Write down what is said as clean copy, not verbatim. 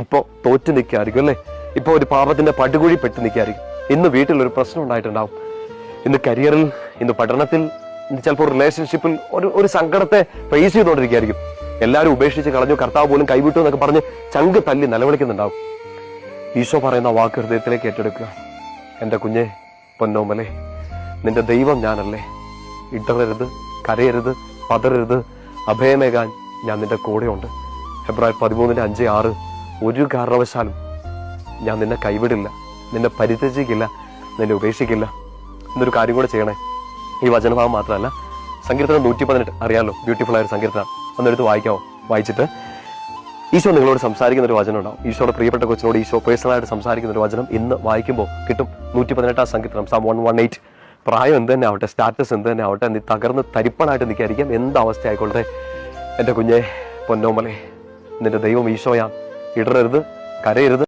ഇപ്പോൾ തോറ്റു നിൽക്കുകയായിരിക്കും അല്ലേ? ഇപ്പോൾ ഒരു പാപത്തിന്റെ പടുകുഴി പെട്ട് നിൽക്കുകയായിരിക്കും. ഇന്ന് വീട്ടിലൊരു പ്രശ്നം ഉണ്ടായിട്ടുണ്ടാവും, ഇന്ന് കരിയറിൽ, ഇന്ന് പഠനത്തിൽ, ഇന്ന് ചിലപ്പോൾ റിലേഷൻഷിപ്പിൽ ഒരു സങ്കടത്തെ ഫേസ് ചെയ്തുകൊണ്ടിരിക്കുകയായിരിക്കും. എല്ലാവരും ഉപേക്ഷിച്ച് കളഞ്ഞു, കർത്താവ് പോലും കൈവിട്ടു എന്നൊക്കെ പറഞ്ഞ് ചങ്ക് തല്ലി നിലവിളിക്കുന്നുണ്ടാവും. ഈശോ പറയുന്ന വാക്ക് ഹൃദയത്തിലേക്ക് ഏറ്റെടുക്കുക. എൻ്റെ കുഞ്ഞെ, പൊന്നോമലെ, നിന്റെ ദൈവം ഞാനല്ലേ. ഇടറരുത്, കരയരുത്, പതറരുത്, അഭയമേകാൻ ഞാൻ നിന്റെ കൂടെയുണ്ട്. ഫെബ്രുവരി 13:5-6 ഒരു കാരണവശാലും ഞാൻ നിന്നെ കൈവിടില്ല, നിന്നെ പരിത്യജിക്കില്ല, നിന്നെ ഉപേക്ഷിക്കില്ല. എന്നൊരു കാര്യം കൂടെ ചെയ്യണേ. ഈ വചനഭാവം മാത്രമല്ല, സങ്കീർത്തനം 118 അറിയാമല്ലോ, ബ്യൂട്ടിഫുൾ ആയ ഒരു സങ്കീർത്തനം. അന്നെടുത്ത് വായിക്കാമോ? വായിച്ചിട്ട് ഈശോ നിങ്ങളോട് സംസാരിക്കുന്ന ഒരു വചനം ഉണ്ടാവും. ഈശോയുടെ പ്രിയപ്പെട്ട കൊച്ചിനോട് ഈശോ പേഴ്സണലായിട്ട് സംസാരിക്കുന്ന ഒരു വചനം ഇന്ന് വായിക്കുമ്പോൾ കിട്ടും. 118 സങ്കീർത്തനം, Psalm 118. പ്രായം എന്ത് തന്നെ ആവട്ടെ, സ്റ്റാറ്റസ് എന്ത് തന്നെ ആവട്ടെ, നീ തകർന്ന് തരിപ്പണായിട്ട് നിൽക്കായിരിക്കും, എന്താവസ്ഥ ആയിക്കോട്ടെ, എൻ്റെ കുഞ്ഞെ, പൊന്നോമലെ, നിന്റെ ദൈവം ഈശോയാ. ഇടറരുത്, കരയരുത്.